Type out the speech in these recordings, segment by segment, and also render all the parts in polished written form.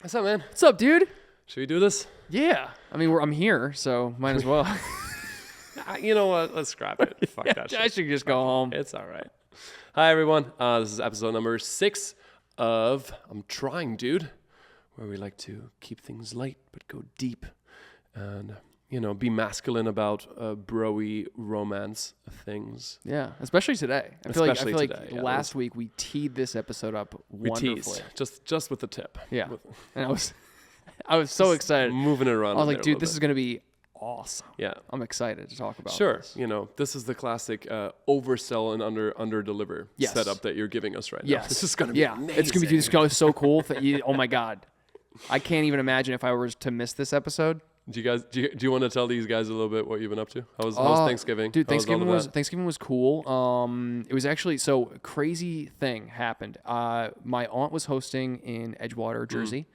What's up, man? What's up, dude? Should we do this? Yeah. I mean, I'm here, so might as well. You know what? Let's scrap it. Fuck that shit. I should just go home. It's all right. Hi, everyone. This is episode number 6 of I'm Trying, Dude, where we like to keep things light but go deep and, be masculine about bro-y romance things. Yeah, especially today. I feel like today, last week we teed this episode up wonderfully. Just with the tip. Yeah, and I was so excited. Moving it around. I was like, dude, this is going to be awesome. Yeah. I'm excited to talk about this. This is the classic oversell and under deliver setup that you're giving us right now. This is going to be amazing. It's going to be so cool. Oh my God. I can't even imagine if I was to miss this episode. Do you want to tell these guys a little bit what you've been up to? How was Thanksgiving? Dude, Thanksgiving was cool. It was actually crazy thing happened. My aunt was hosting in Edgewater, Jersey.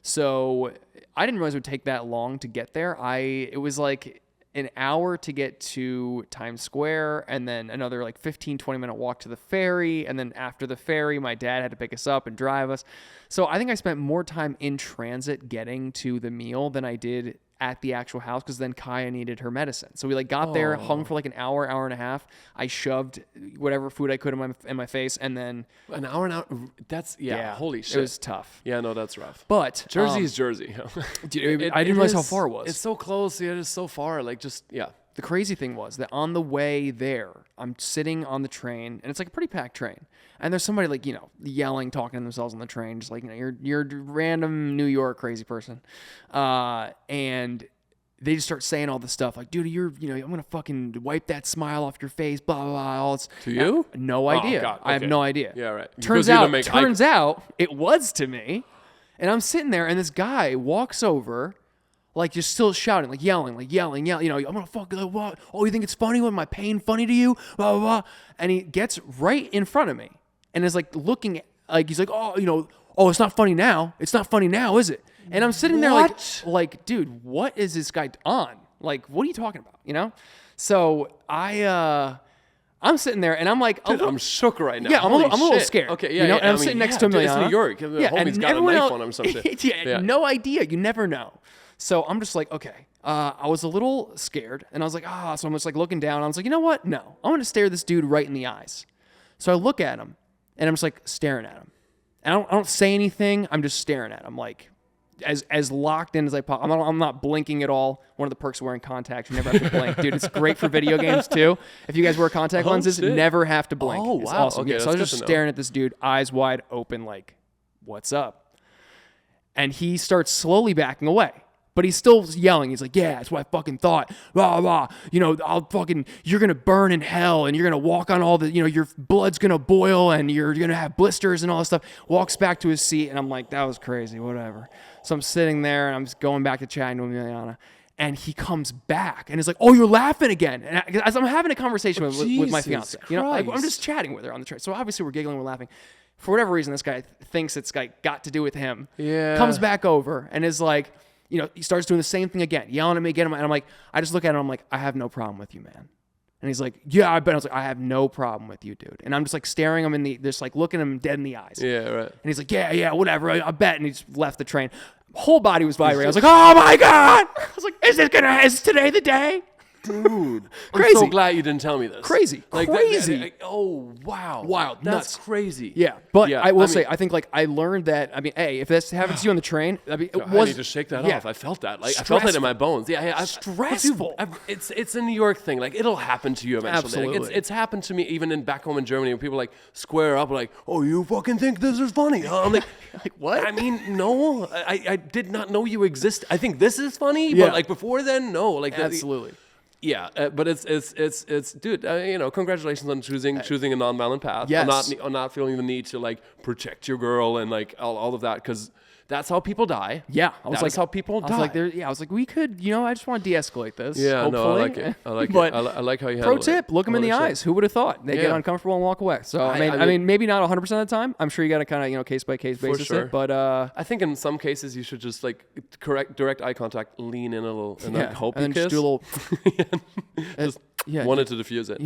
So I didn't realize it would take that long to get there. It was like an hour to get to Times Square and then another 15, 20 minute walk to the ferry. And then after the ferry, my dad had to pick us up and drive us. So I think I spent more time in transit getting to the meal than I did at the actual house, because then Kaya needed her medicine. So we got there, hung for an hour and a half. I shoved whatever food I could in my face, and then an hour. That's holy shit. It was tough. Yeah, no, that's rough. But Jersey is Jersey. Dude, I didn't realize how far it was. It's so close. Yeah, it is so far. The crazy thing was that on the way there, I'm sitting on the train, and it's a pretty packed train. And there's somebody yelling, talking to themselves on the train, just you're a random New York crazy person. And they just start saying all this stuff dude, I'm going to fucking wipe that smile off your face, blah, blah, blah. All this. To you? No idea. God, okay. I have no idea. Yeah, right. Turns out it was to me. And I'm sitting there, and this guy walks over, just still shouting, yelling. I'm gonna fuck what? Oh, you think it's funny when my pain funny to you? Blah, blah, blah. And he gets right in front of me and is looking he's oh, it's not funny now. It's not funny now, is it? And I'm sitting there dude, what is this guy on? What are you talking about? So I'm sitting there and I'm dude, I'm shook right now. Yeah, I'm a little scared. Okay, yeah, and I'm sitting next to him. It's New York. The homie's got a knife on him or some shit. No idea. You never know. So I'm just okay. I was a little scared, and I was so I'm just looking down. I was you know what? No, I'm gonna stare this dude right in the eyes. So I look at him, and I'm just staring at him. And I don't say anything. I'm just staring at him, as locked in as I possibly. I'm not blinking at all. One of the perks of wearing contacts, you never have to blink, dude. It's great for video games too. If you guys wear contact lenses, never have to blink. Oh, it's wow. awesome. Okay, so I was just staring at this dude, eyes wide open, what's up? And he starts slowly backing away. But he's still yelling. He's yeah, that's what I fucking thought. Blah, blah. You're going to burn in hell, and you're going to walk on all the, your blood's going to boil, and you're going to have blisters and all this stuff. Walks back to his seat, and I'm that was crazy, whatever. So I'm sitting there, and I'm just going back to chatting to Emiliana. And he comes back, and is oh, you're laughing again. And as I'm having a conversation with my fiance. I'm just chatting with her on the train. So obviously we're giggling, we're laughing. For whatever reason, this guy thinks it's got to do with him. Yeah. Comes back over, and is he starts doing the same thing again, yelling at me again. And I'm I just look at him. I'm I have no problem with you, man. And he's yeah, I bet. I was I have no problem with you, dude. And I'm just staring him looking him dead in the eyes. Yeah, right. And he's yeah, whatever. I bet. And he just left the train. Whole body was vibrating. I was oh my God. I was is today the day? Dude, crazy. I'm so glad you didn't tell me this. Crazy. Crazy. Oh, wow. Wild. That's nuts. crazy. Yeah. But I will say, I think I learned that, if this happens to you on the train, it was... I need to shake that off. I felt that. I felt it in my bones. Yeah. Stressful. It's a New York thing. It'll happen to you eventually. Absolutely. It's happened to me even back home in Germany when people square up oh, you fucking think this is funny, huh? I'm what? I mean, no. I did not know you exist. I think this is funny, yeah. But before then, no. Absolutely. Yeah, but it's dude. Congratulations on choosing a nonviolent path. Yes. On not feeling the need to protect your girl and all of that, because that's how people die. Yeah, I was that's how people die. I was we could, I just want to de-escalate this. Yeah, hopefully. No, I like it. I like but it. I like how you pro handle it. Pro tip: look them in the eyes. Who would have thought? They get uncomfortable and walk away. So I mean, maybe not 100% of the time. I'm sure you got to kind of case by case basis it. But I think in some cases you should just direct eye contact, lean in a little, and hope and you then kiss. just do a little. Wanted to diffuse it.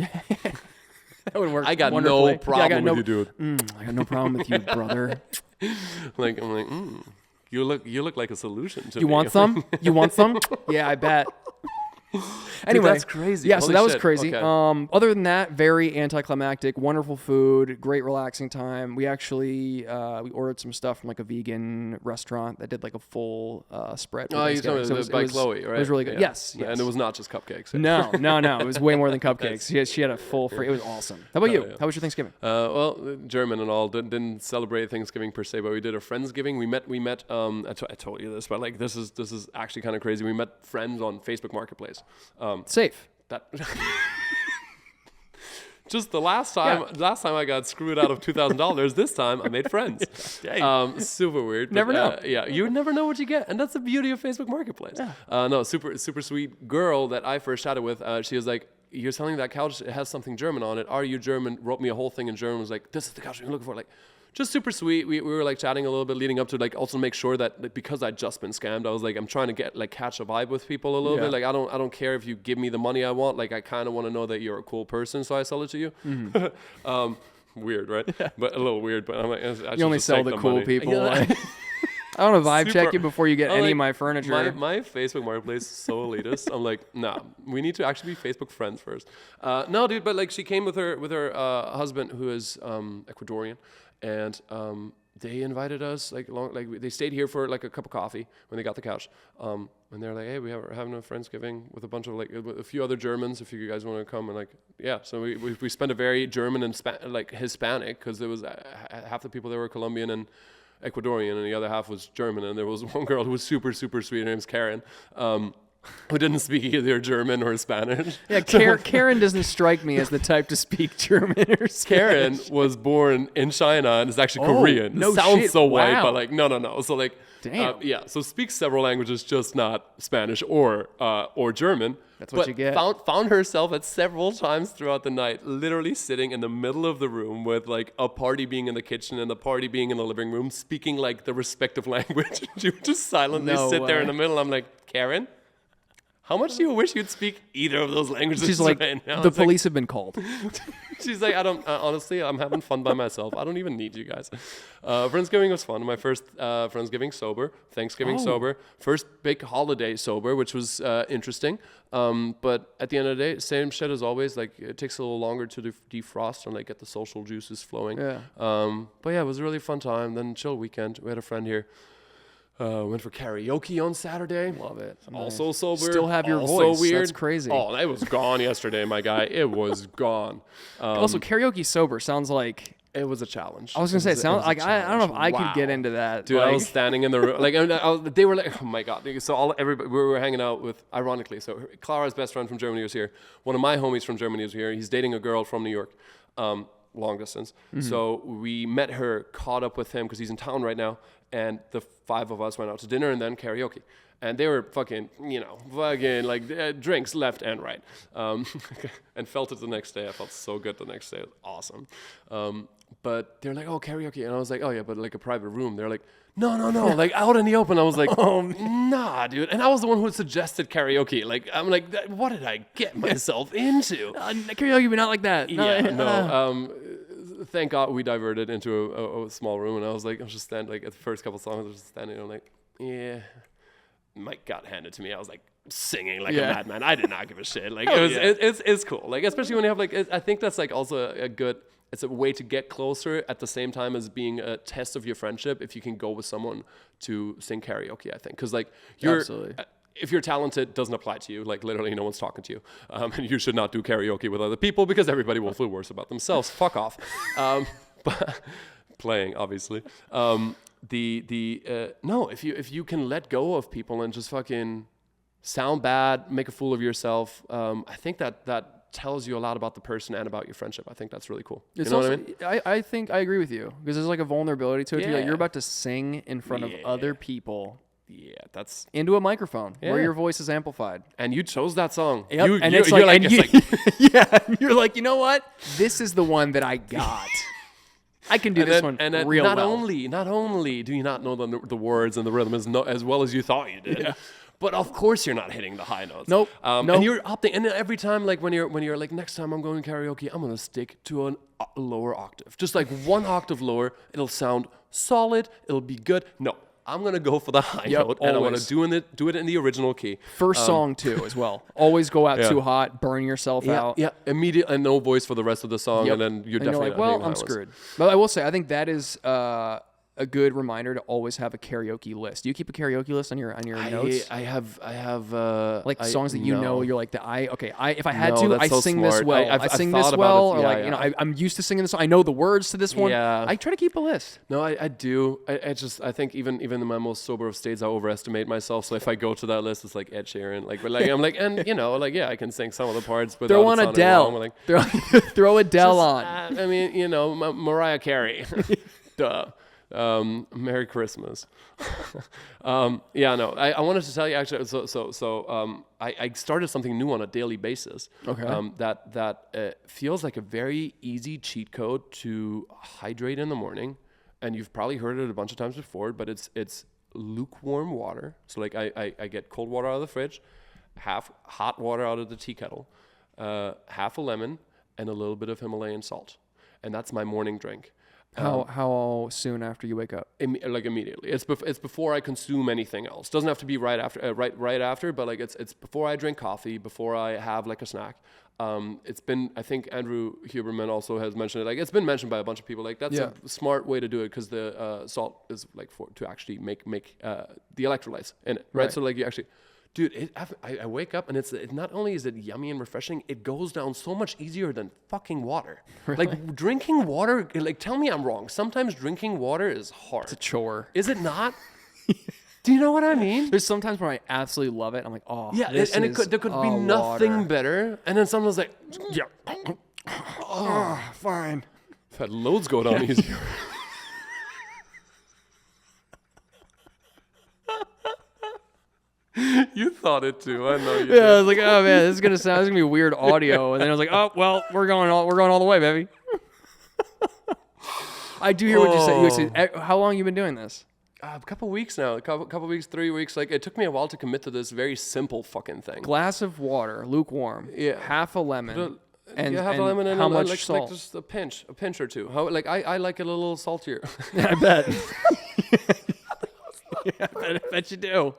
That would work. I got wonderfully. no problem with you, dude. I got no problem with you, brother. I'm You look like a solution to You me. want some? You want some? Yeah, I bet. Anyway, that's crazy. Yeah, so Holy that was shit. crazy. Okay. Other than that, very anticlimactic. Wonderful food, great relaxing time. We actually we ordered some stuff from like a vegan restaurant that did like a full spread. Oh, you told me by Chloe, right? It was really good. Yeah. Yes, And it was not just cupcakes. No. It was way more than cupcakes. She had a full free. It was awesome. How about you? yeah. How was your Thanksgiving? Well, German and all didn't celebrate Thanksgiving per se, but we did a Friendsgiving. We met. I told you this, but like this is actually kind of crazy. We met friends on Facebook Marketplace. Safe. That just the last time I got screwed out of $2,000. This time I made friends. Super weird. Never know. Yeah, you would never know what you get, and that's the beauty of Facebook Marketplace. No, super sweet girl that I first chatted with. She was like, "You're selling that couch? It has something German on it. Are you German?" Wrote me a whole thing in German. Was like, "This is the couch I'm looking for." Like, just super sweet. We were like chatting a little bit leading up to like also make sure that like, because I'd just been scammed, I was like, I'm trying to get like catch a vibe with people a little bit. Like I don't care if you give me the money I want. Like I kind of want to know that you're a cool person, so I sell it to you. Weird, right? But a little weird. But I'm like, You only sell the cool money. people. Yeah. Like, I want to vibe check Super- you before you get I'm any like, of my furniture. My Facebook Marketplace is so elitist. I'm like, nah, we need to actually be Facebook friends first. No, dude, but like she came with her husband who is Ecuadorian, and they invited us they stayed here for like a cup of coffee when they got the couch. And they're like, hey, we're having a Friendsgiving with a bunch of like with a few other Germans if you guys want to come. And like, yeah, so we spent a very German and like Hispanic because there was half the people there were Colombian and Ecuadorian, and the other half was German. And there was one girl who was super sweet. Her name's Karen. Who didn't speak either German or Spanish. Yeah, Karen doesn't strike me as the type to speak German or Spanish. Karen was born in China and is actually Korean. No Sounds shit. so white, Wow. but like no. So like, Damn. yeah. So speaks several languages, just not Spanish or German. That's what you get. Found herself at several times throughout the night, literally sitting in the middle of the room with like a party being in the kitchen and the party being in the living room, speaking like the respective language. She would just silently sit there in the middle. I'm like, Karen, how much do you wish you'd speak either of those languages? She's like, right now? the police have been called. She's like, I don't, honestly, I'm having fun by myself. I don't even need you guys. Friendsgiving was fun. My first Friendsgiving sober, Thanksgiving sober, first big holiday sober, which was interesting. But at the end of the day, same shit as always. Like it takes a little longer to defrost and like get the social juices flowing. Yeah. But yeah, it was a really fun time. Then chill weekend. We had a friend here. Went for karaoke on Saturday. Love it. Also Nice. sober. Still have your also voice. weird. That's crazy. Oh, it was gone yesterday, my guy. It was gone. Also, karaoke sober sounds like. It was a challenge. I was gonna say, it sounds like I don't know if I could get Wow. into that. Dude, like, I was standing in the room. Like, they were like, oh my God. So everybody, we were hanging out with, ironically, so Clara's best friend from Germany was here. One of my homies from Germany was here. He's dating a girl from New York, long distance. Mm-hmm. So we met her, caught up with him because he's in town right now. And the five of us went out to dinner and then karaoke. And they were fucking like drinks left and right. And felt it the next day. I felt so good the next day. It was awesome. But they're like, oh, karaoke. And I was like, oh, yeah, but like a private room. They're like, no, like out in the open. I was like, oh, nah, dude. And I was the one who suggested karaoke. Like, I'm like, what did I get myself into? karaoke, but not like that. Thank God we diverted into a small room. And I was just standing, like, at the first couple songs, I was just standing there, like, yeah. Mic got handed to me. I was like singing like a madman. I did not give a shit. Like it's cool. Like especially when you have like I think that's like also it's a way to get closer at the same time as being a test of your friendship if you can go with someone to sing karaoke. I think because like if you're talented, doesn't apply to you. Like literally, no one's talking to you, and you should not do karaoke with other people because everybody will feel worse about themselves. Fuck off. But playing obviously. No, if you can let go of people and just fucking sound bad, make a fool of yourself, I think that tells you a lot about the person and about your friendship. I think that's really cool. You know what I mean? I think I agree with you because there's like a vulnerability to it. Yeah. Like you're about to sing in front of other people. Yeah, that's into a microphone where your voice is amplified. And you chose that song. Yep. You're like, you're like, you know what? This is the one that I got. I can do this one real well. Not only do you not know the words and the rhythm as well as you thought you did, but of course you're not hitting the high notes. Nope. And you're opting. And every time, like when you're like, next time I'm going karaoke, I'm gonna stick to a lower octave, just like one octave lower. It'll sound solid. It'll be good. No, I'm gonna go for the high note, and I'm always. gonna do it in the original key. First song too, as well. Always go out Yeah. too hot, burn yourself out. Yeah, immediate and no voice for the rest of the song, Yep. and then you're And definitely like, not hitting well, the I'm high ones. screwed. But I will say, I think that is a good reminder to always have a karaoke list. Do you keep a karaoke list on your notes? I have Like songs that you no. know, you're like, if I had No, to, that's I so sing this smart. well. I've I sing thought this about well, it. or Yeah, like, yeah. you know, I'm used to singing this song. I know the words to this one. Yeah. I try to keep a list. No, I do. I think even in my most sober of states, I overestimate myself. So if I go to that list, it's like Ed Sheeran, like, but like I'm like, and you know, like, yeah, I can sing some of the parts, but Throw on Adele. Like, Throw Adele on. I mean, you know, Mariah Carey. Duh. Merry Christmas. Yeah, no, I wanted to tell you actually. I started something new on a daily basis. Okay. That feels like a very easy cheat code to hydrate in the morning, and you've probably heard it a bunch of times before. But it's lukewarm water. So like I get cold water out of the fridge, half hot water out of the tea kettle, half a lemon, and a little bit of Himalayan salt, and that's my morning drink. How soon after you wake up? Like immediately. It's before I consume anything else. Doesn't have to be right after, right after, but like it's before I drink coffee, before I have like a snack. It's been, I think Andrew Huberman also has mentioned it. Like it's been mentioned by a bunch of people. Like that's a smart way to do it because the salt is like to actually make the electrolytes in it, right? So like you actually. Dude, I wake up and it's not only is it yummy and refreshing, it goes down so much easier than fucking water. Really? Like drinking water, like tell me I'm wrong. Sometimes drinking water is hard. It's a chore. Is it not? Do you know what I mean? There's sometimes where I absolutely love it. I'm like, oh, Yeah, this and is there could be nothing water. better. And then someone's like, yeah, Oh, fine. I've had loads go down easier. You thought it too. I know you did. Yeah, I was like, oh man, this is gonna be weird audio. And then I was like, oh well, we're going all the way, baby. I do hear what you say. How long you been doing this? A couple weeks now. A couple weeks, 3 weeks. Like it took me a while to commit to this very simple fucking thing. Glass of water, lukewarm. Yeah. Half a lemon. And you have a lemon and how a, much like, salt? like just a pinch or two. How like I like it a little saltier. I bet. Yeah, I bet you do.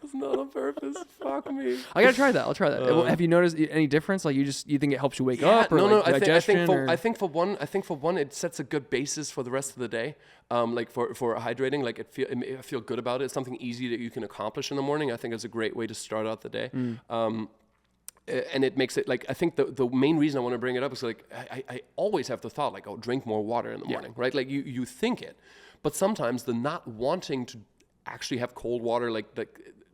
It's not on purpose. Fuck me. I gotta try that. I'll try that. Have you noticed any difference? Like you think it helps you wake up, or like digestion? I think for one, it sets a good basis for the rest of the day. Like for hydrating, like I feel good about it. It's something easy that you can accomplish in the morning. I think it's a great way to start out the day. And it makes it like I think the main reason I want to bring it up is like I always have the thought like, oh, drink more water in the morning, right? Like you think it, but sometimes the not wanting to actually have cold water like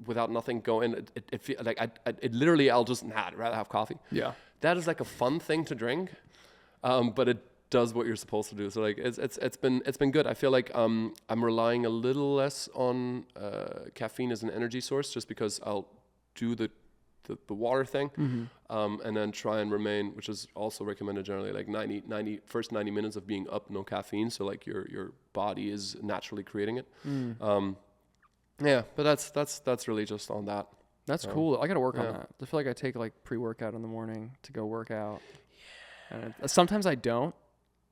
without nothing going, it feel like it literally I'll just I'd rather have coffee. Yeah, that is like a fun thing to drink, but it does what you're supposed to do. So like it's been good. I feel like I'm relying a little less on caffeine as an energy source just because I'll do the water thing, and then try and remain, which is also recommended generally, like 90 minutes of being up, no caffeine. So like your body is naturally creating it. Yeah, but that's really just on that. That's cool. I got to work on that. I feel like I take like pre-workout in the morning to go work out. And sometimes I don't,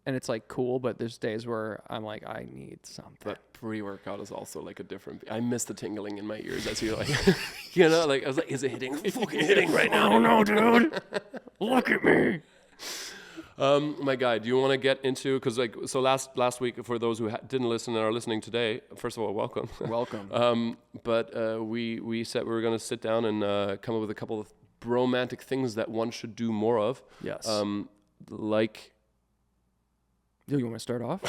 and it's like cool, but there's days where I'm like, I need something. But pre-workout is also like a different. I miss the tingling in my ears as you like, you know, like I was like, is it hitting? It's fucking hitting right now. Oh no, dude! Look at me. My guy, do you want to get into, because like, so last week, for those who didn't listen and are listening today, first of all, welcome. Welcome. But we said we were going to sit down and come up with a couple of bromantic things that one should do more of. Yes. Like. Do you want to start off?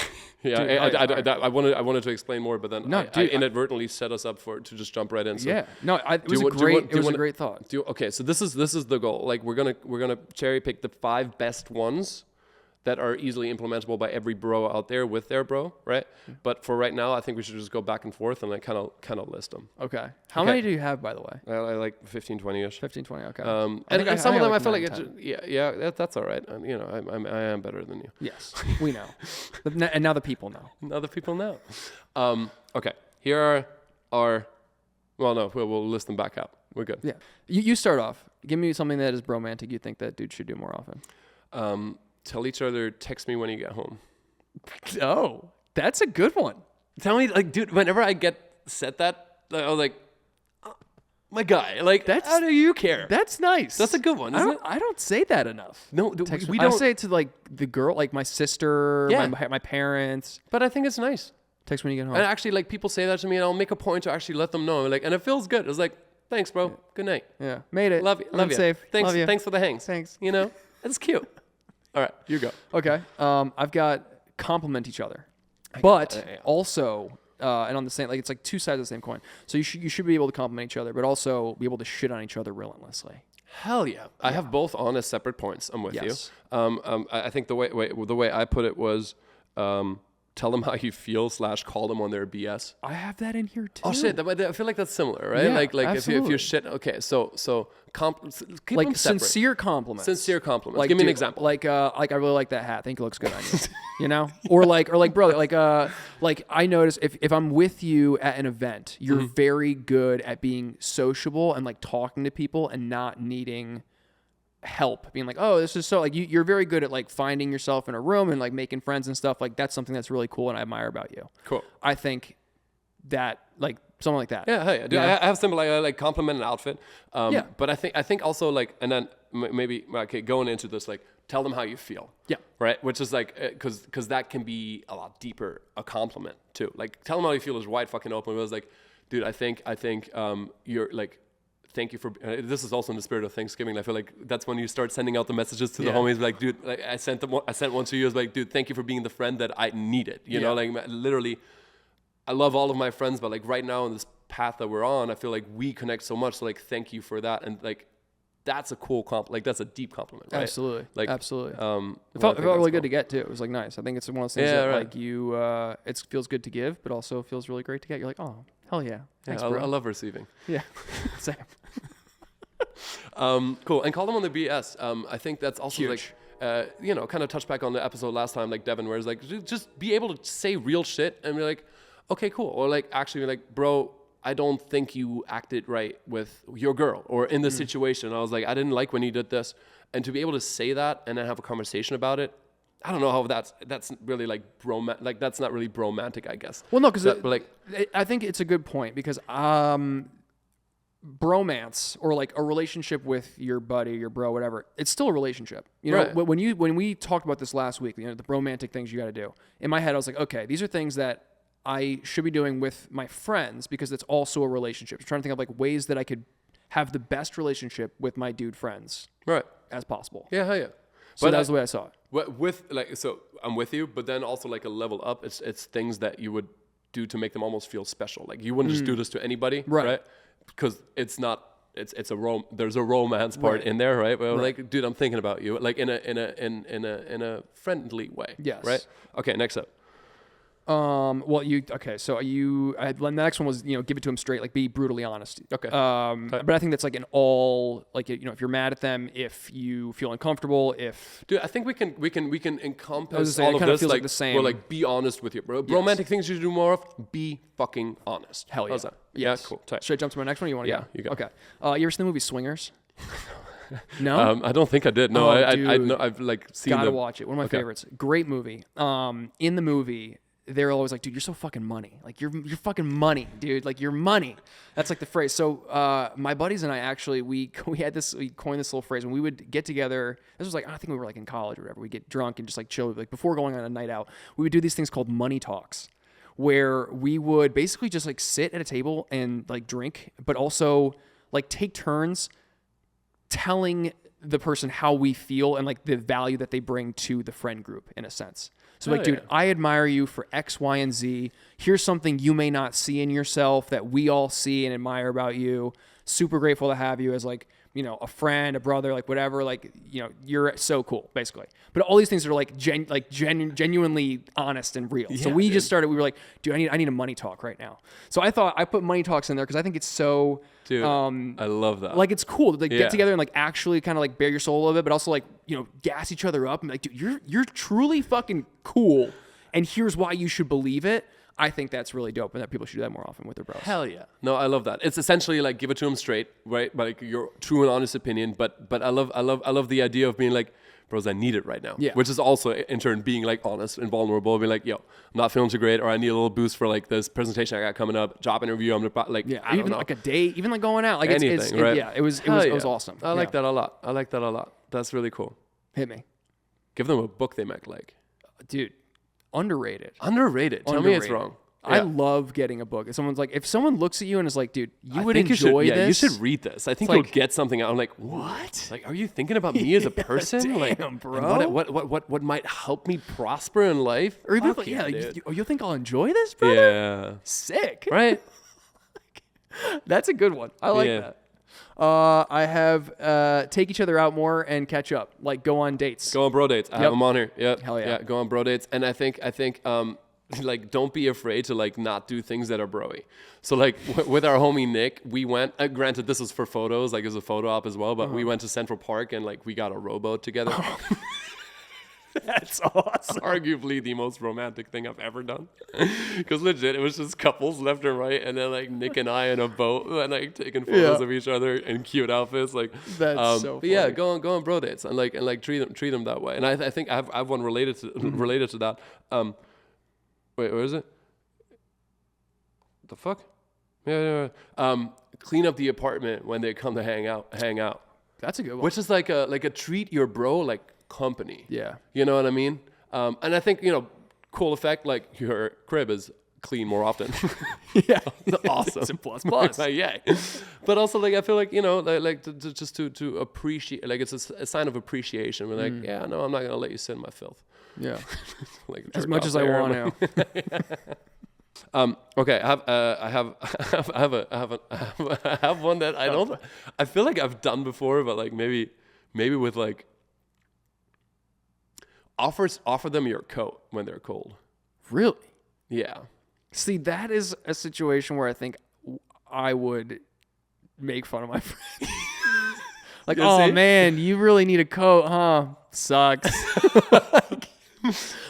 Yeah, Dude, I wanted to explain more, but then I inadvertently set us up to just jump right in. So yeah, no, it was a great thought. Okay, so this is the goal. Like we're gonna cherry pick the 5 best ones that are easily implementable by every bro out there with their bro, right? But for right now, I think we should just go back and forth and like kind of list them. Okay. How many do you have, by the way? I like 15, 20-ish. 15, 20, okay. And some of them I feel like that's all right. You know, I am better than you. Yes, we know. And now the people know. Now the people know. Okay, here are our. Well, no, we'll list them back out. We're good. Yeah. You start off. Give me something that is bromantic you think that dude should do more often. Tell each other, text me when you get home. Oh, that's a good one. Tell me, like, dude, whenever I get said that, I was like, oh, my guy, like, how do you care? That's nice. That's a good one, isn't it? I don't say that enough. No, we I don't. say it to like the girl, like my sister, my parents. But I think it's nice. Text when you get home. And actually, like, people say that to me, and I'll make a point to actually let them know. Like, and it feels good. It's like, thanks, bro. Good night. Yeah, made it. Love you. Love you. Safe. Thanks. Love you. Thanks for the hangs. Thanks. You know, it's cute. All right, you go. Okay. I've got compliment each other, but also, and on the same, like it's like two sides of the same coin. So you should be able to compliment each other, but also be able to shit on each other relentlessly. Hell yeah. I have both on as separate points. I'm with you. I think the way I put it was, tell them how you feel / call them on their BS. I have that in here too. Oh shit! I feel like that's similar, right? Yeah, like if absolutely. you're shit. Okay, so keep like them separate. sincere compliments. Sincere compliments. Like, Give me an dude, example. Like I really like that hat. I think it looks good on you. You know, or like bro, like I notice if I'm with you at an event, you're very good at being sociable and like talking to people and not needing help, being like, oh, this is so like you're very good at like finding yourself in a room and like making friends and stuff. Like that's something that's really cool and I admire about you. Cool. I think that like something like that. Yeah, hey, dude, Yeah. I have simple like compliment an outfit. But I think also like, and then maybe going into this, like tell them how you feel. Yeah. Right. Which is like because that can be a lot deeper a compliment too. Like tell them how you feel is wide fucking open. It was like, dude, I think you're like. Thank you for. This is also in the spirit of Thanksgiving. I feel like that's when you start sending out the messages to the homies. Like, dude, like I sent one to you. I was like, dude, thank you for being the friend that I needed. You know, like literally, I love all of my friends, but like right now in this path that we're on, I feel like we connect so much. So like, thank you for that. And like, that's a cool compliment. Like that's a deep compliment, right? Absolutely. Like absolutely. It felt really good to get too. It was like nice. I think it's one of those things that right. like you, it feels good to give, but also feels really great to get. You're like, oh, hell yeah. Thanks, bro. I love receiving. Yeah. Same. Cool. And call them on the BS. I think that's also Huge. like, kind of touch back on the episode last time, like Devin, where it's like, just be able to say real shit and be like, okay, cool. Or like, actually be like, bro, I don't think you acted right with your girl or in this situation. I was like, I didn't like when you did this. And to be able to say that and then have a conversation about it, I don't know how that's really like that's not really bromantic, I guess. Well, no, because like, I think it's a good point because bromance or like a relationship with your buddy, your bro, whatever, it's still a relationship. You know, Right. when we talked about this last week, you know, the bromantic things you got to do. In my head, I was like, okay, these are things that I should be doing with my friends because it's also a relationship. I'm trying to think of like ways that I could have the best relationship with my dude friends right. as possible. Yeah, hell yeah. So But that's the way I saw it. with like, so I'm with you, but then also like a level up, it's things that you would do to make them almost feel special. Like you wouldn't just do this to anybody, right? Because it's not. It's there's a romance part in there, right? Where like, dude, I'm thinking about you, like in a friendly way. Yes. Right. Okay. Next up. So the next one was, you know, give it to them straight, like be brutally honest. Okay. But I think that's like an all, like, you know, if you're mad at them, if you feel uncomfortable, Dude, I think we can encompass saying, all it of kinda this feels like, like the same. Well, like be honest with your bro. Yes. Romantic things you should do more of. Be fucking honest. Hell yeah. How's that? Yes. Yeah. Cool. Tight. Should I jump to my next one? Or you want to Yeah, go? you go. Okay. You ever seen the movie Swingers? No? I don't think I did. No, Oh, I dude. know, I've like seen. Gotta watch it. One of my favorites. Great movie. In the movie, they're always like, dude, you're so fucking money. Like you're fucking money, dude. Like you're money. That's like the phrase. So my buddies and I actually we coined this little phrase when we would get together. This was like, I think we were like in college or whatever. We get drunk and just like chill. Like before going on a night out, we would do these things called money talks, where we would basically just like sit at a table and like drink, but also like take turns telling the person how we feel and like the value that they bring to the friend group in a sense. So like, dude, I admire you for X, Y, and Z. Here's something you may not see in yourself that we all see and admire about you. Super grateful to have you as like, you know, a friend, a brother, like whatever, like, you know, you're so cool, basically. But all these things are like genuinely honest and real. So we just started, we were like, dude, I need a money talk right now. So I thought I put money talks in there because I think it's so, dude, I love that. like it's cool to like get together and like actually kind of like bare your soul a little bit, but also like, you know, gas each other up and be like, dude, you're truly fucking cool. And here's why you should believe it. I think that's really dope and that people should do that more often with their bros. Hell yeah. No, I love that. It's essentially like give it to them straight, right? But like your true and honest opinion. But I love the idea of being like, bros, I need it right now. Yeah. Which is also in turn being like honest and vulnerable, be like, yo, I'm not feeling too great, or I need a little boost for like this presentation I got coming up, job interview, I'm like, Yeah, I don't even know. like a date, even like going out, like Anything, right? yeah, it was awesome. I like that a lot. That's really cool. Hit me, Give them a book they might like. dude. Underrated. Tell me it's wrong. I Yeah. love getting a book. If someone's like, if someone looks at you and is like, dude, you I would think enjoy you this. you should read this. I think It's you'll like- get something out. I'm like, what? Like, are you thinking about me as a person? damn, like, bro. and what might help me prosper in life? Or even Fuck if, yeah, dude. you think I'll enjoy this, brother? Yeah. Sick. Right. That's a good one. I like Yeah. that. I have take each other out more and catch up. Like go on dates. Go on bro dates. I have them on here. Yep. Hell yeah. Go on bro dates. And I think like don't be afraid to like not do things that are broy. So like with our homie Nick, we went. Granted, this was for photos, like it was a photo op as well. But we went to Central Park and like we got a rowboat together. That's awesome. Arguably the most romantic thing I've ever done. Because legit, it was just couples left and right, and then like Nick and I in a boat and like taking photos of each other in cute outfits. Like That's so but yeah, funny. go on bro dates and like treat them that way. And I think I have one related to that. Wait, what is it? The fuck? Yeah. Clean up the apartment when they come to hang out. That's a good one. Which is like a treat your bro like company. Yeah. You know what I mean? And I think, cool effect, like your crib is clean more often. Yeah. Awesome. It's a plus plus. Like, yeah. But also like, I feel like, just to appreciate, like it's a sign of appreciation. We're like, yeah, no, I'm not going to let you sit in my filth. Yeah. Like As jerk much off as I there. want to. Okay, I have one that I feel like I've done before, but like maybe with like offer them your coat when they're cold. Really? Yeah. See, that is a situation where I think I would make fun of my friend. Like, You oh see? man, you really need a coat, huh? Sucks.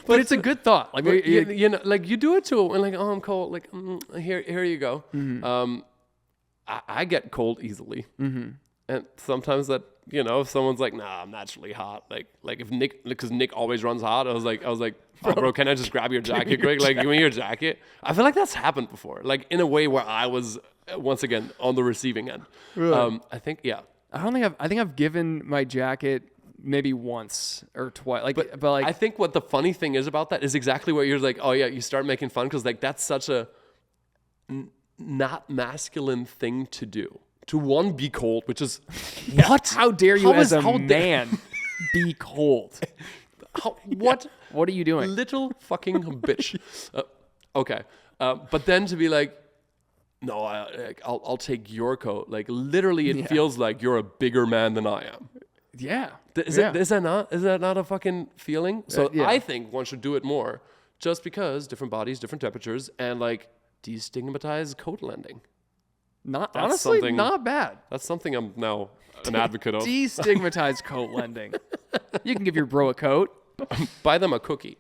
But it's a good thought. Like, But like you do it too, and like, oh, I'm cold. Like, here you go. I get cold easily, and sometimes that if someone's like, nah, I'm naturally hot. Like if Nick, because Nick always runs hot. I was like, oh, bro, can I just grab your jacket quick? Like, give me your jacket. I feel like that's happened before, like in a way where I was once again on the receiving end. Really? I think yeah. I think I've given my jacket maybe once or twice. Like, but like, I think what the funny thing is about that is exactly what you're like. Oh yeah, you start making fun because like that's such a not masculine thing to do. To one, be cold, which is what? How dare you as a how man be cold? What? What are you doing? Little fucking bitch. Okay, but then to be like, no, I'll take your coat. Like literally, it feels like you're a bigger man than I am. Yeah. Is that not a fucking feeling? So yeah. I think one should do it more, just because different bodies, different temperatures, and like destigmatize coat lending. Not That's honestly, something- not bad. That's something I'm now an advocate of. Destigmatize coat lending. You can give your bro a coat. Buy them a cookie.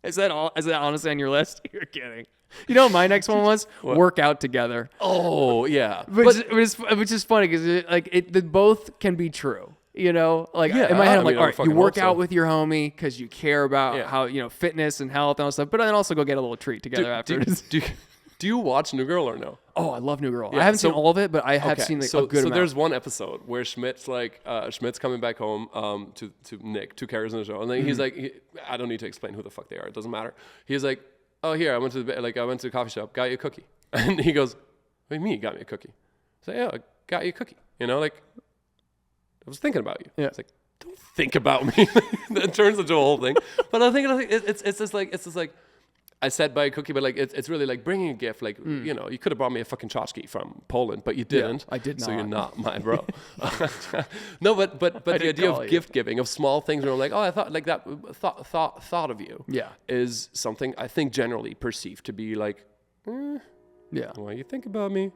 Is that all? Is that honestly on your list? You're kidding. You know what my next one was? What? Work out together. Oh yeah, Which is funny because they both can be true. Like Yeah, in my head, I'm I like, mean, all I right, you fucking work hope out so. with your homie because you care about Yeah. how fitness and health and all stuff. But then also go get a little treat together after. do you watch New Girl or no? Oh, I love New Girl. Yeah, I haven't so- seen all of it, but I have seen a good amount. there's one episode where Schmidt's coming back home to Nick, two characters in the show, and then he's like, I don't need to explain who the fuck they are, it doesn't matter. He's like, oh, here, I went to the coffee shop, got you a cookie, and he goes, what do you mean you got me a cookie? I say, yeah, I got you a cookie. Like I was thinking about you. Yeah. It's like, don't think about me. That turns into a whole thing. But I think it's just like. I said buy a cookie, but like it's really like bringing a gift. Like you could have brought me a fucking tchotchke from Poland, but you didn't. I did So you're not. not my bro. No, but the did idea call of you. gift giving, of small things where I'm like, oh, I thought like that thought of you. Yeah. Is something I think generally perceived to be like, Yeah. why you think about me?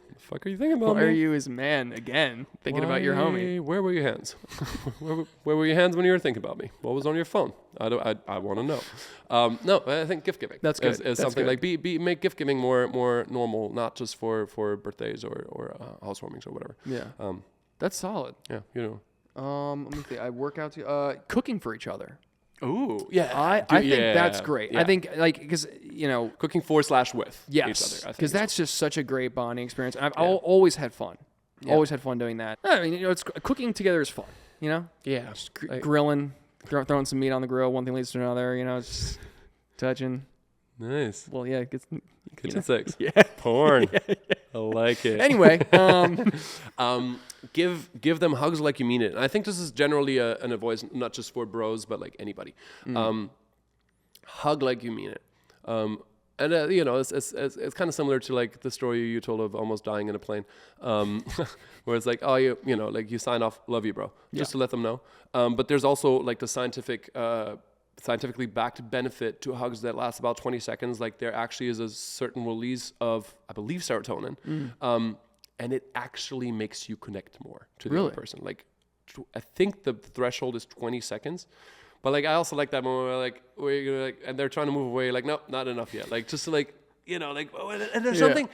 The fuck are you thinking about Why me? are you as a man again thinking about your homie? Where were your hands? where were your hands when you were thinking about me? What was on your phone? I want to know. No, I think gift giving. That's good. Is That's something good. like make gift giving more normal, not just for birthdays or housewarmings or whatever. Yeah. That's solid. Yeah, you know. Let me think. I work out cooking for each other. Ooh, yeah. I think that's great. Yeah. I think like because cooking for/with each yes, other. because that's just such a great bonding experience. And I've always had fun. Yeah. Always had fun doing that. I mean, it's cooking together is fun. You know. Yeah. Just grilling, throwing some meat on the grill. One thing leads to another. You know, just touching. Nice. Well, yeah, it gets Kitchen sex. Yeah. Porn. I like it. Anyway, give them hugs like you mean it. And I think this is generally an advice, not just for bros, but like anybody. Hug like you mean it. And it's kind of similar to like the story you told of almost dying in a plane, where it's like, oh, like you sign off, love you, bro, just to let them know. But there's also like the scientifically backed benefit to hugs that last about 20 seconds. Like there actually is a certain release of, I believe, serotonin, and it actually makes you connect more to the other person. Like I think the threshold is 20 seconds. But like I also like that moment where you're like, and they're trying to move away, like, nope, not enough yet. Like just to like, and there's something.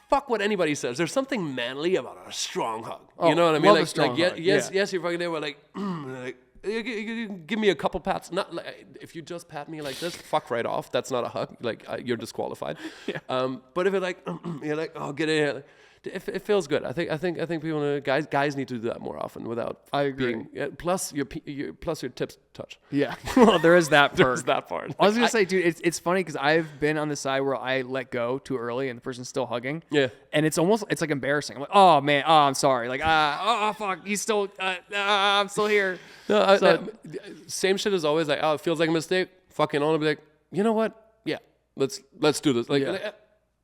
Fuck what anybody says. There's something manly about a strong hug. You know what I mean? Like yes, you're fucking there. But like, you give me a couple pats. Not like if you just pat me like this, fuck right off. That's not a hug. Like you're disqualified. But if it you're like, oh, get in here. Like, it feels good. I think people guys need to do that more often without. I agree. Plus your tips touch. Yeah. Well, there is that part. There's that part. I was gonna say, dude, it's funny because I've been on the side where I let go too early and the person's still hugging. Yeah. And it's like embarrassing. I'm like, oh man, I'm sorry. Like, oh fuck, he's still, I'm still here. No, same shit as always. Like, oh, it feels like a mistake. Fucking on, be like, you know what? Yeah, let's do this.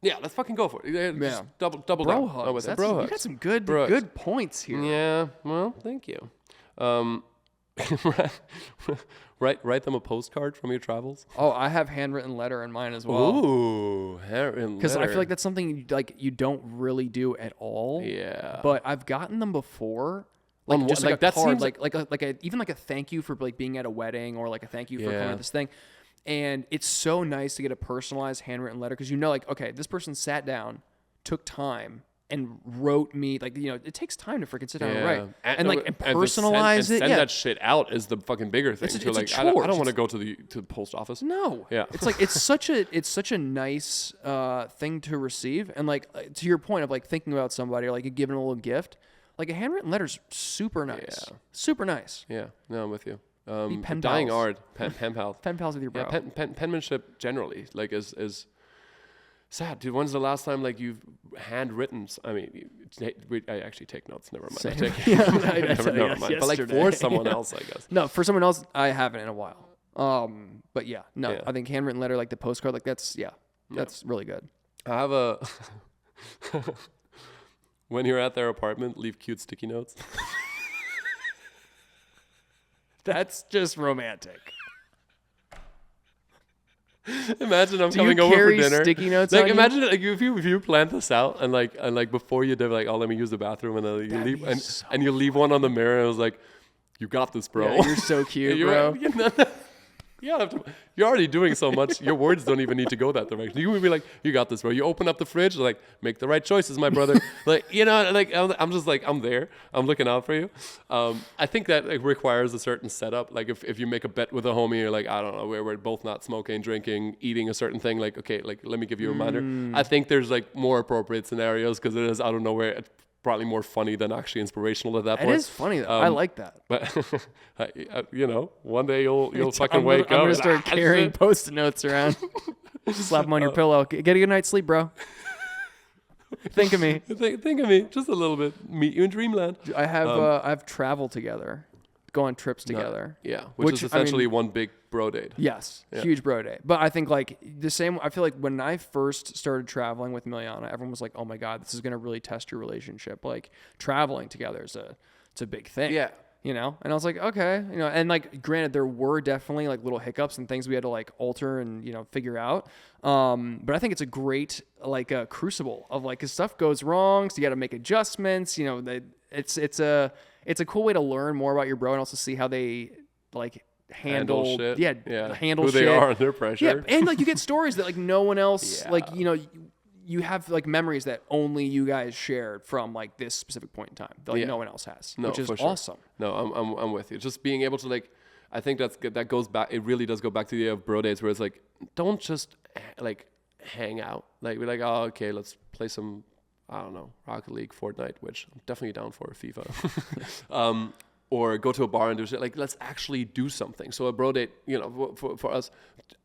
Yeah, let's fucking go for it. Just double bro down. Hugs. Bro hugs. You got some good points here. Yeah. Well, thank you. Write them a postcard from your travels. Oh, I have handwritten letter in mine as well. Ooh, handwritten letter. Because I feel like that's something you don't really do at all. Yeah. But I've gotten them before. Like just like a card, even like a thank you for like being at a wedding or like a thank you for coming to this thing. And it's so nice to get a personalized handwritten letter because like, okay, this person sat down, took time, and wrote me it takes time to freaking sit down and write and personalize it. Send that shit out is the fucking bigger thing. It's I don't want to go to the post office. No. Yeah. It's such a nice thing to receive, and like to your point of like thinking about somebody or like giving a little gift, like a handwritten letter's super nice. Yeah. Super nice. Yeah. No, I'm with you. Pen dying pals. art, pen pals. Pen pals with your bro. Yeah, penmanship generally, like is sad, dude. When's the last time like you've handwritten? I mean, I actually take notes. Never mind. Never mind. But like for someone else, I guess. No, for someone else, I haven't in a while. But yeah, no, I think handwritten letter, like the postcard, like that's really good. I have a. When you're at their apartment, leave cute sticky notes. That's just romantic. Imagine I'm coming over for dinner. Sticky notes. Like imagine like if you plan this out and like before you did like, oh, let me use the bathroom, and then you leave and you leave one on the mirror, and it was like, you got this, bro. Yeah, you're so cute, bro. You're already doing so much. Your words don't even need to go that direction. You would be like, you got this, bro. You open up the fridge, like, make the right choices, my brother. Like, I'm just like, I'm there. I'm looking out for you. I think that like requires a certain setup. Like if you make a bet with a homie, you're like, I don't know, we're both not smoking, drinking, eating a certain thing. Like, okay, like let me give you a reminder. I think there's like more appropriate scenarios because it is out of nowhere. It's probably more funny than actually inspirational at that point. It is funny though. I like that. But one day you'll fucking wake up. I'm gonna start carrying Post-it notes around. Slap them on your pillow. Get a good night's sleep, bro. Think of me. Think of me just a little bit. Meet you in dreamland. I have traveled together, go on trips together. Which is essentially one big bro date. Yes, huge bro date. But I think like the same. I feel like when I first started traveling with Miliana, everyone was like, "Oh my god, this is gonna really test your relationship." Like traveling together is it's a big thing. Yeah. And I was like, okay, and like, granted, there were definitely like little hiccups and things we had to like alter and, figure out. But I think it's a great, like a crucible of like, cause stuff goes wrong. So you got to make adjustments, it's a cool way to learn more about your bro and also see how they like handle shit. Handle who shit. They are under pressure. Yeah. And like, you get stories that like no one else, like, you have like memories that only you guys shared from like this specific point in time that like, Yeah. no one else has, No, which is for sure. awesome. No, I'm with you. Just being able to like, I think that goes back. It really does go back to the idea of bro dates, where it's like, don't just like hang out. Like we're like, oh, okay, let's play some, I don't know, Rocket League, Fortnite, which I'm definitely down for, FIFA. Or go to a bar and do shit. Like, let's actually do something. So a bro date, you know, for us,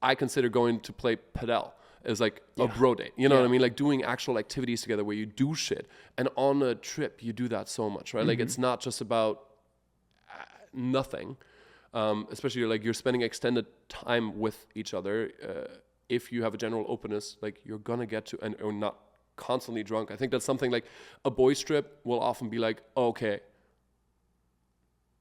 I consider going to play padel is like a bro date. You know what I mean? Like doing actual activities together where you do shit. And on a trip, you do that so much, right? Like it's not just about nothing. Especially like you're spending extended time with each other. If you have a general openness, like you're gonna get to, and or not constantly drunk. I think that's something like a boys trip will often be like, okay,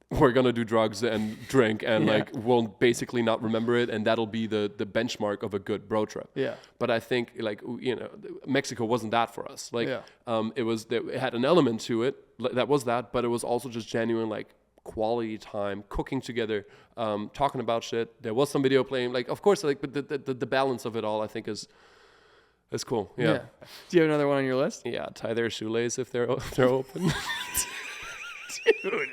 we're gonna do drugs and drink and like we'll basically not remember it, and that'll be the benchmark of a good bro trip. Yeah. But I think like, you know, Mexico wasn't that for us. Like it had an element to it that was that, but it was also just genuine like quality time, cooking together, talking about shit. There was some video playing, like of course, like, but the balance of it all I think is cool. Yeah. Do you have another one on your list? Yeah, tie their shoelace if they're open. Dude.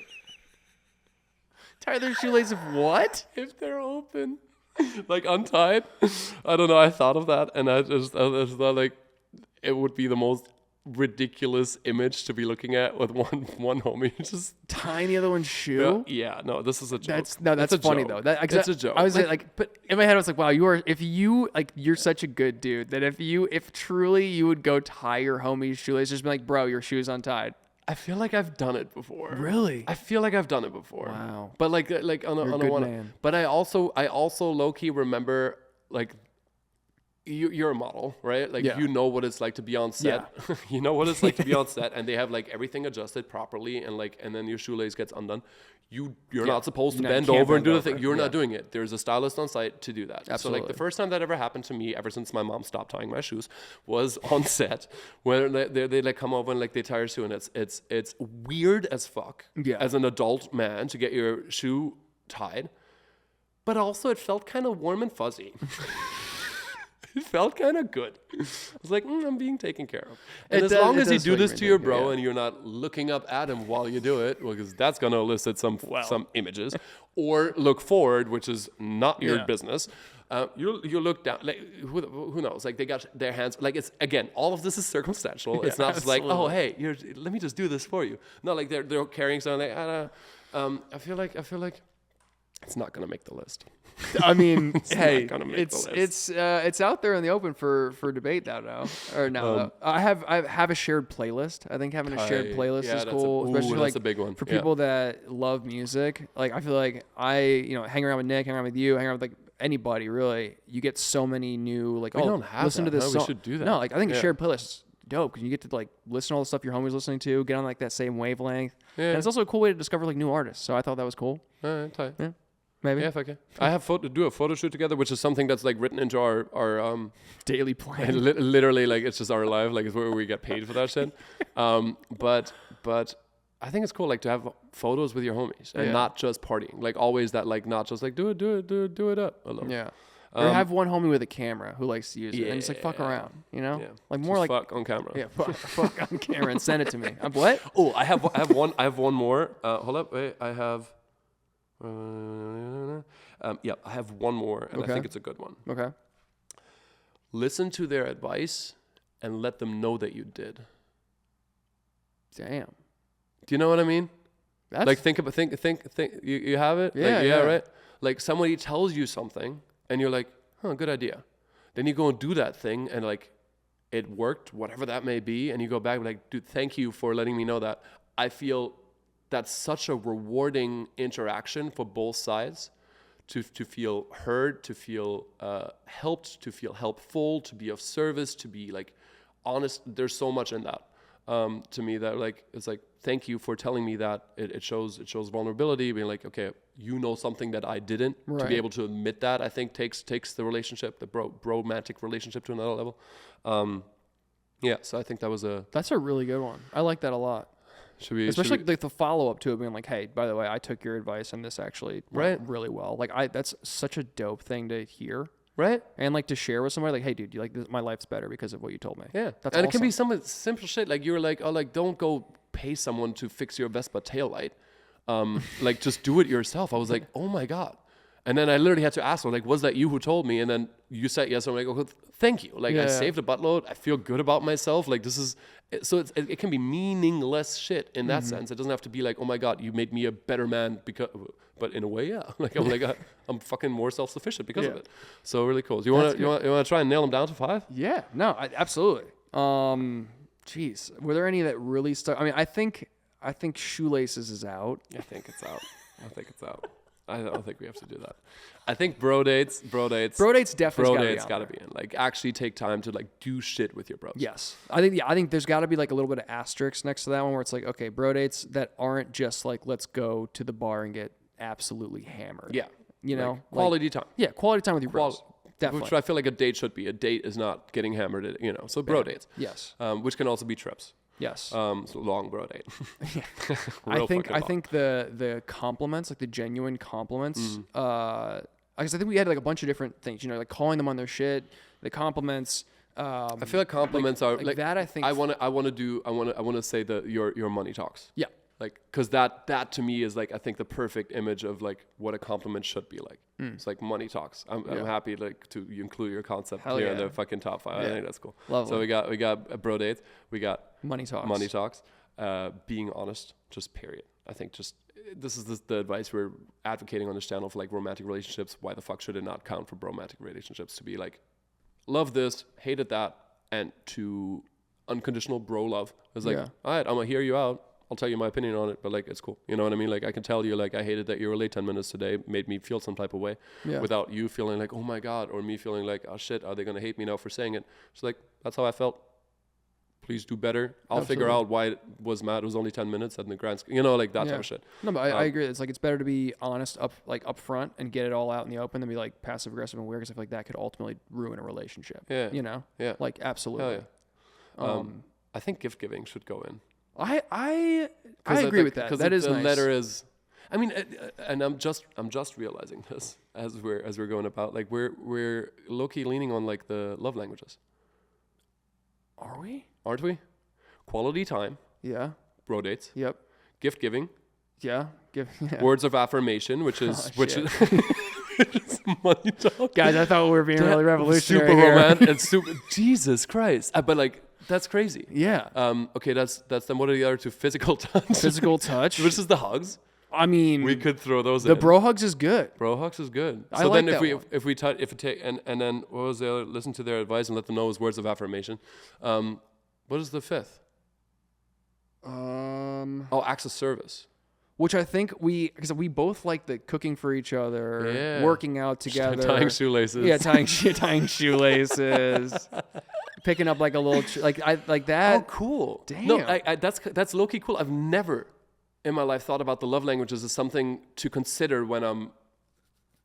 Tie their shoelace of what? If they're open, like untied. I don't know. I thought of that, and I just thought like it would be the most ridiculous image to be looking at with one homie just tying the other one's shoe. Yeah, no, this is a joke. That's funny joke. though. It's a joke. I was like, but in my head I was like, wow, you're such a good dude that if truly you would go tie your homie's shoelace, just be like, bro, your shoe's untied. I feel like I've done it before. Really? I feel like I've done it before. Wow. But like on a one. Man. But I also low key remember like you're a model, right? Like you know what it's like to be on set. Yeah. You know what it's like to be on set, and they have like everything adjusted properly, and then your shoelace gets undone. You're not supposed to bend over and do the thing. You're not doing it. There's a stylist on site to do that. Absolutely. So like the first time that ever happened to me, ever since my mom stopped tying my shoes, was on set where they like come over and like they tie your shoe, and it's weird as fuck as an adult man to get your shoe tied, but also it felt kind of warm and fuzzy. It felt kind of good. I was like, I'm being taken care of. And as long as you do this to your bro and you're not looking up at him while you do it, because that's going to elicit some images, or look forward, which is not your business. You look down, like who knows? Like they got their hands. Like it's again, all of this is circumstantial. It's not just like, oh hey, let me just do this for you. No, like they're carrying something. Like, I feel like it's not going to make the list. I mean, hey, it's out there in the open for debate though. I have a shared playlist. I think having a shared playlist is cool, especially like a big one for people that love music. Like I feel like hang around with Nick, hang around with you, hang around with like anybody really. You get so many new like listen to this song. We should do that. No, like I think a shared playlist is dope because you get to like listen to all the stuff your homie's listening to, get on like that same wavelength, and it's also a cool way to discover like new artists. So I thought that was cool. Tight. Yeah. Maybe. Yeah, okay. I have do a photo shoot together, which is something that's like written into our daily plan. Literally, like it's just our life. Like it's where we get paid for that shit. But I think it's cool, like to have photos with your homies and not just partying. Like always that, like not just like do it up alone. Yeah. Or have one homie with a camera who likes to use it and just like fuck around, you know? Yeah. Like more just like fuck on camera. Yeah, fuck on camera and send it to me. What? Oh, I have one more. Hold up, wait. I have. I have one more, and I think it's a good one. Okay. Listen to their advice and let them know that you did. Damn. Do you know what I mean? That's like think. You have it. Yeah, like, right. Like somebody tells you something, and you're like, good idea. Then you go and do that thing, and like, it worked, whatever that may be, and you go back and like, dude, thank you for letting me know that. I feel that's such a rewarding interaction for both sides, to feel heard, to feel helped, to feel helpful, to be of service, to be like honest. There's so much in that to me that like it's like, thank you for telling me that. It shows vulnerability, being like, okay, you know something that I didn't. Right. To be able to admit that, I think takes the relationship, the bromantic relationship to another level. So I think that's a really good one. I like that a lot. Especially like the follow up to it being like, hey, by the way, I took your advice and this actually went really well. Like that's such a dope thing to hear. right? And like to share with somebody, like, hey, dude, you like this? My life's better because of what you told me. Yeah, That's and it can be awesome. some simple shit. Like you were like, oh, like don't go pay someone to fix your Vespa taillight. Like just do it yourself. I was like, oh my God. And then I literally had to ask her, like, was that you who told me? And then you said yes. I'm like, oh, thank you. Like I saved a buttload. I feel good about myself. Like this is, so it can be meaningless shit in that sense. It doesn't have to be like, oh my God, you made me a better man because, but in a way, yeah. Like I'm like, I'm fucking more self-sufficient because of it. So really cool. You want to try and nail them down to 5? Yeah, no, absolutely. Geez, were there any that really stuck? I mean, I think shoelaces is out. I think it's out. I don't think we have to do that. I think bro dates Definitely gotta be in. Like actually take time to like do shit with your bros. Yes, I think there's got to be like a little bit of asterisk next to that one where it's like, okay, bro dates that aren't just like let's go to the bar and get absolutely hammered. Yeah, you know, like quality time. Yeah, quality time with your bros. Definitely. Which I feel like a date should be. A date is not getting hammered. You know, so bro dates. Yes. Which can also be trips. Yes. So long bro date. I think the compliments, like the genuine compliments, because I think we had like a bunch of different things, you know, like calling them on their shit, the compliments. I feel like compliments are like that. I think I want to say that your money talks. Yeah. Like, cause that to me is like, I think the perfect image of like what a compliment should be like. It's like money talks. I'm happy like to include your concept here in the fucking top 5. I think that's cool. Lovely. So we got a bro date. We got money talks. Being honest, just period. I think just, this is the advice we're advocating on this channel for like romantic relationships. Why the fuck should it not count for romantic relationships to be like, love this, hated that, and to unconditional bro love. It's like, all right, I'm gonna hear you out. I'll tell you my opinion on it, but like, it's cool. You know what I mean? Like I can tell you like, I hated that you were late 10 minutes today, made me feel some type of way without you feeling like, oh my God, or me feeling like, oh shit, are they going to hate me now for saying it? It's like, that's how I felt. Please do better. I'll figure out why it was mad. It was only 10 minutes at the grand school, you know, like that type of shit. No, but I agree. It's like, it's better to be honest up front and get it all out in the open than be like passive aggressive and weird. Cause I feel like that could ultimately ruin a relationship. Yeah. You know? Yeah. Like absolutely. Hell yeah. I think gift giving should go in. I agree with that. That is the nice. letter is, I mean, and I'm just realizing this as we're going about, like we're low-key leaning on like the love languages. Are we? Aren't we? Quality time. Yeah. Bro dates. Yep. Gift giving. Yeah. Words of affirmation, which is money talk. Guys, I thought we were being really revolutionary. Super here. romantic and super. Jesus Christ! But like. That's crazy. Yeah. Okay, that's them. What are the other 2? Physical touch. Physical touch. Which is the hugs. I mean, we could throw those in. The bro hugs is good. Bro hugs is good. I So like then that one. if we take and then what was the other? Listen to their advice and let them know his words of affirmation. What is the 5th? Acts of service. Which I think because we both like the cooking for each other, working out together, tying shoelaces. Yeah, tying shoelaces. Picking up like a little like that. Oh, cool. Damn. No, that's low key cool. I've never in my life thought about the love languages as something to consider when I'm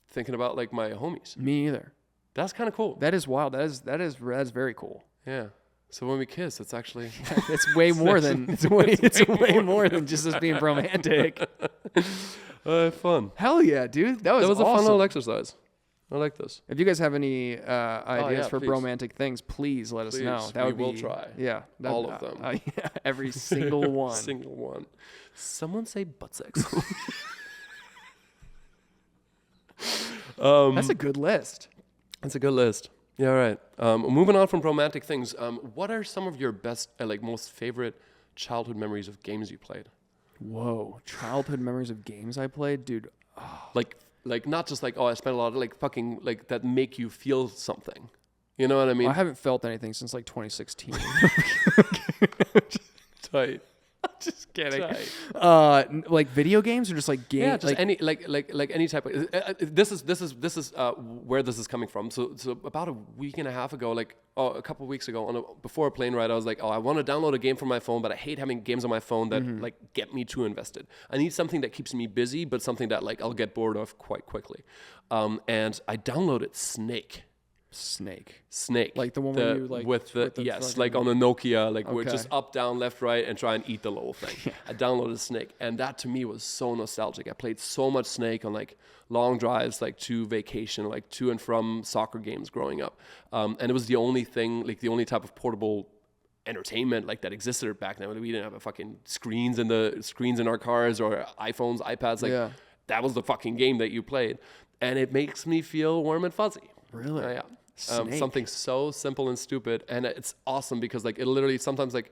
thinking about like my homies. Me either. That's kind of cool. That is wild. That is very cool. Yeah. So when we kiss, it's actually it's way more than it's way more than just us being romantic. Fun. Hell yeah, dude. That was a awesome. fun little exercise. I like this. If you guys have any ideas for please. romantic things, please let us know. We will try. Yeah. All of them. Yeah, every single one. Single one. Someone say butt sex. That's a good list. That's a good list. Yeah, all right. Moving on from romantic things, what are some of your best, most favorite childhood memories of games you played? Whoa. Childhood memories of games I played? Dude. Oh. Like not just like, I spent a lot of fucking that make you feel something. You know what I mean? I haven't felt anything since 2016. Tight. Just kidding. Tight. Like video games or just like games? Yeah, just any any type of. This is where this is coming from. So about a week and a half ago, a couple of weeks ago, before a plane ride, I was like, I want to download a game for my phone, but I hate having games on my phone that get me too invested. I need something that keeps me busy, but something that I'll get bored of quite quickly. And I downloaded Snake. Snake. Like the one where you like with the yes, like on a Nokia, like we're just up, down, left, right, and try and eat the little thing. I downloaded Snake, and that to me was so nostalgic. I played so much Snake on like long drives, like to vacation, like to and from soccer games growing up, and it was the only thing, like the only type of portable entertainment like that existed back then. We didn't have a fucking screens in our cars or iPhones, iPads. Like that was the fucking game that you played, and it makes me feel warm and fuzzy. Really? Yeah. Something so simple and stupid, and it's awesome because like it literally sometimes like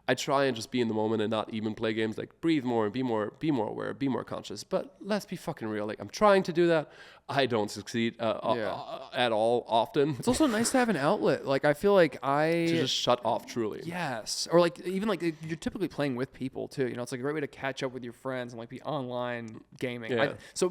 I try and just be in the moment and not even play games, like breathe more and be more aware, be more conscious. But let's be fucking real. Like I'm trying to do that. I don't succeed at all often. It's also nice to have an outlet. Like I feel like to just shut off truly. Yes. Or like even like you're typically playing with people too. You know, it's like a great way to catch up with your friends and like be online gaming. Yeah. So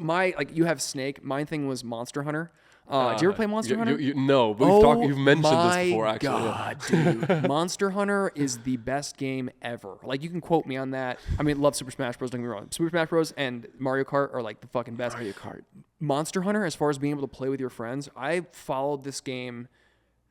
you have Snake. My thing was Monster Hunter. Did you ever play Monster Hunter? No, but you've mentioned this before, actually. God, dude. Monster Hunter is the best game ever. Like, you can quote me on that. I mean, love Super Smash Bros. Don't get me wrong. Super Smash Bros. And Mario Kart are like the fucking best. Mario Kart. Monster Hunter, as far as being able to play with your friends, I followed this game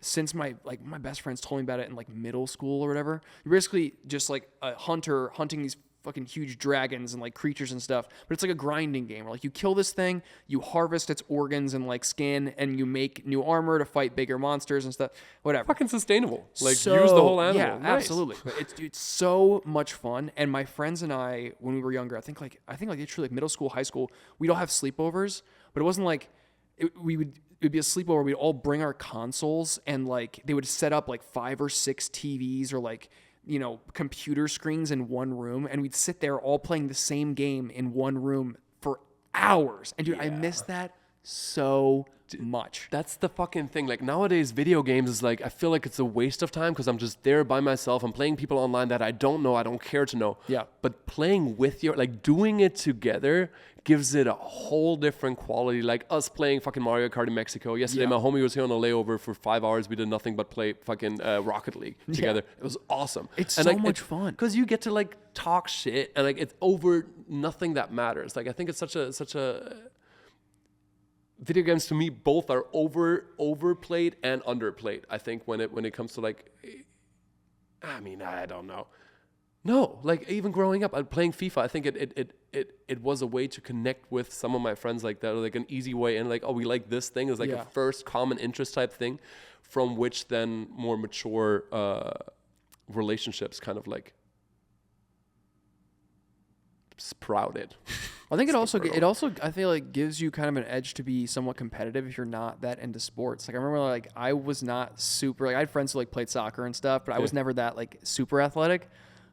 since my best friends told me about it in like middle school or whatever. You're basically just like a hunter hunting these fucking huge dragons and like creatures and stuff, but it's like a grinding game where like you kill this thing, you harvest its organs and like skin, and you make new armor to fight bigger monsters and stuff. Whatever. Fucking sustainable. Like use the whole animal. Yeah, nice. Absolutely. It's so much fun. And my friends and I, when we were younger, I think like literally like middle school, high school, we'd all have sleepovers, but it wasn't like it'd be a sleepover. We'd all bring our consoles, and like they would set up like 5 or 6 TVs or like, you know, computer screens in one room, and we'd sit there all playing the same game in one room for hours. And dude, I miss that so much. That's the fucking thing. Like nowadays, video games is like, I feel like it's a waste of time because I'm just there by myself. I'm playing people online that I don't know, I don't care to know. Yeah. But playing with like doing it together gives it a whole different quality. Like us playing fucking Mario Kart in Mexico. Yesterday, my homie was here on a layover for 5 hours. We did nothing but play fucking Rocket League together. It was awesome. It's so much fun. Because you get to like talk shit, and like it's over nothing that matters. Like I think it's such a video games to me both are overplayed and underplayed. I think when it comes to like, I mean, I don't know. No, like even growing up, playing FIFA, I think it was a way to connect with some of my friends like that, or like an easy way, and like, oh, we like this thing is like a first common interest type thing, from which then more mature relationships kind of like sprouted. I think it also I feel like gives you kind of an edge to be somewhat competitive if you're not that into sports. Like I remember like I was not super, like I had friends who like played soccer and stuff, but I was never that like super athletic.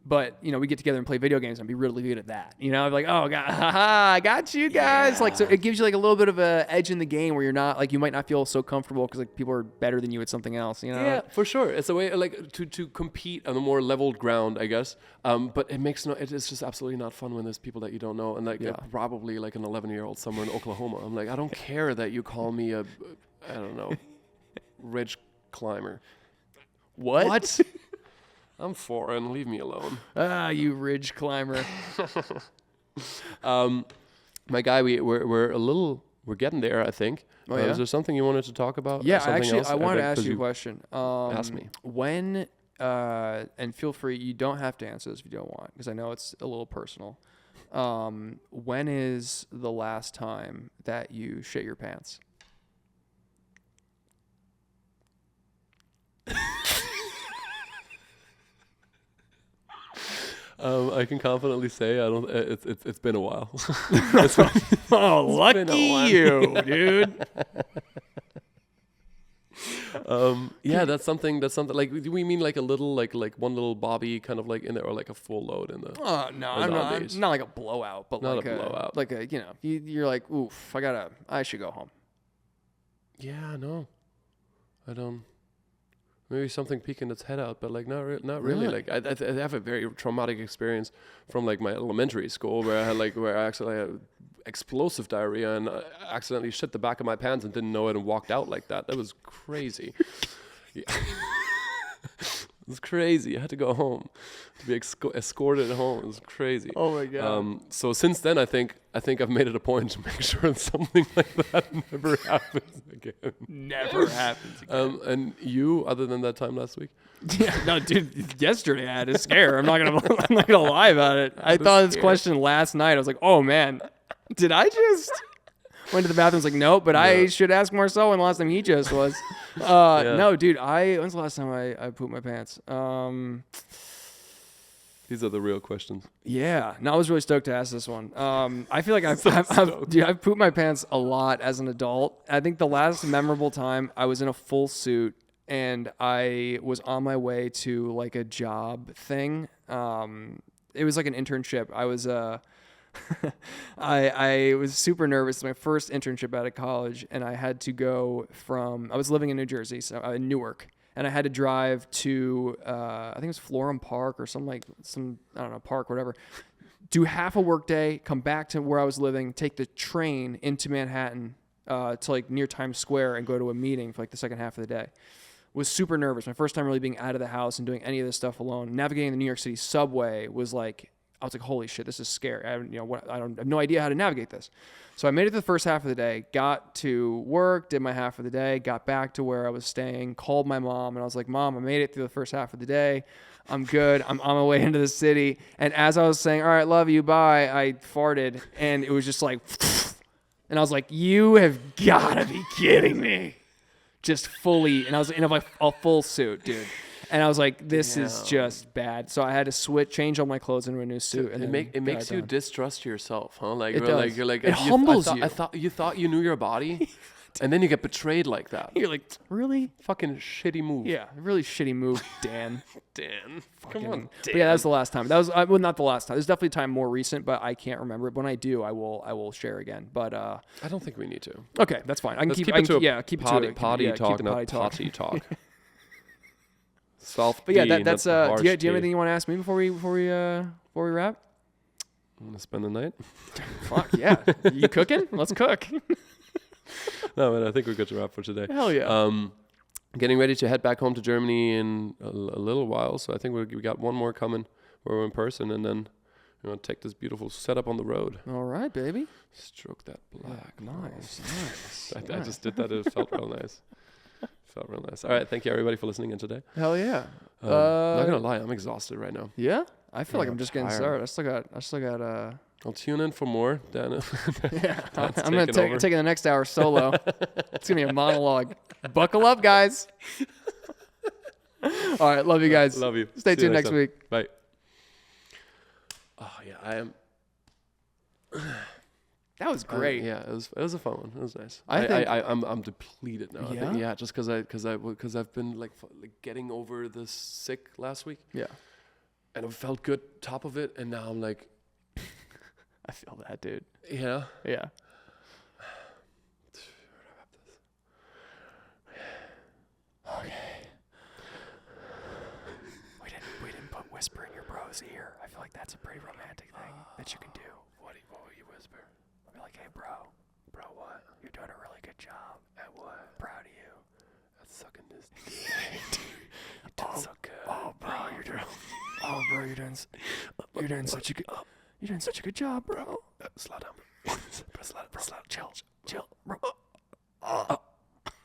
But, you know, we get together and play video games and be really good at that. You know, I'm like, oh, God, haha, I got you guys. Like, so it gives you like a little bit of a edge in the game where you're not, like, you might not feel so comfortable because like people are better than you at something else, you know? Yeah, for sure. It's a way like to compete on a more leveled ground, I guess. But it's just absolutely not fun when there's people that you don't know. And like probably like an 11-year-old somewhere in Oklahoma. I'm like, I don't care that you call me a, I don't know, ridge climber. What? I'm foreign. Leave me alone. Ah, you ridge climber. My guy, we're getting there, I think. Oh, yeah? Is there something you wanted to talk about? Yeah, I wanted to ask you a question. Ask me. When, and feel free, you don't have to answer this if you don't want, because I know it's a little personal. When is the last time that you shit your pants? I can confidently say I don't. It's been a while. Oh, lucky you, dude. Yeah, that's something. Like, do we mean like a little, like one little bobby kind of like in there, or like a full load in the? No, I'm not like a blowout, but not like a blowout. Like a, you know, you're like, oof, I should go home. Yeah, no, I don't. Maybe something peeking its head out, but like not really. Really? Like I have a very traumatic experience from like my elementary school where I actually had explosive diarrhea and I accidentally shit the back of my pants and didn't know it and walked out like that. That was crazy. Yeah. was crazy. I had to go home to be escorted home. It was crazy. Oh my God. So since then, I think I've made it a point to make sure that something like that never happens again. Never happens again. And you, other than that time last week? Yeah, no, dude. Yesterday I had a scare. I'm not gonna lie about it. I thought of this question last night. I was like, oh man, did I just went to the bathroom? I was like, nope, but I should ask Marcel when the last time he just was. No, dude. When's the last time I pooped my pants? These are the real questions. Yeah, no, I was really stoked to ask this one. I feel like I've pooped my pants a lot as an adult. I think the last memorable time I was in a full suit and I was on my way to like a job thing. It was like an internship. I was I was super nervous. It's my first internship out of college, and I had to go I was living in New Jersey, so in Newark, and I had to drive to I think it was Florham Park or some I don't know, park, whatever. Do half a work day, come back to where I was living, take the train into Manhattan to like near Times Square and go to a meeting for like the second half of the day. Was super nervous. My first time really being out of the house and doing any of this stuff alone. Navigating the New York City subway was like, I was like, holy shit, this is scary. I have no idea how to navigate this. So I made it to the first half of the day, got to work, did my half of the day, got back to where I was staying, called my mom, and I was like, Mom, I made it through the first half of the day. I'm good. I'm on my way into the city. And as I was saying, all right, love you, bye, I farted, and it was just like, and I was like, you have got to be kidding me. Just fully, and I was in a full suit, dude. And I was like, this is just bad. So I had to change all my clothes into a new suit. And it makes you distrust yourself, huh? Like, you're like, it humbles you. I thought you knew your body, and then you get betrayed like that. You're like, really? Fucking shitty move. Yeah, really shitty move, Dan. Come on, Dan. But yeah, that was the last time. That was well, not the last time. There's definitely a time more recent, but I can't remember it. When I do, I will share again. But I don't think we need to. Okay, that's fine. Let's keep it to a potty talk. Self. But yeah, that's. Do you have anything you want to ask me before we wrap? I'm gonna spend the night. Fuck yeah! You cooking? Let's cook. No, man, I think we're good to wrap for today. Hell yeah. Getting ready to head back home to Germany in a little while, so I think we got one more coming where we're in person, and then take this beautiful setup on the road. All right, baby. Stroke that black. Nice. I just did that. It felt real nice. Felt real nice. All right, thank you everybody for listening in today. Hell yeah. Not gonna lie, I'm exhausted right now. Yeah, I feel like I'm just getting tired. started. I still got. I'll tune in for more. Dan, yeah, I'm gonna take the next hour solo. It's gonna be a monologue. Buckle up, guys. All right, love you guys. Love you. Stay tuned next week. Bye. Oh yeah, I am. That was great. Yeah, it was a fun one. It was nice. I'm depleted now. Yeah? I think, just because I've been like getting over the sick last week. Yeah. And it felt good top of it, and now I'm like, I feel that, dude. Yeah. Yeah. Okay. We didn't put whisper in your bro's ear. I feel like that's a pretty romantic thing that you can do. What will you whisper? I'll be like, hey, bro, what? You're doing a really good job. At what? Proud of you. That's sucking this. You're doing so good. Oh, bro, you're doing such a good job, bro. Slow down. Slow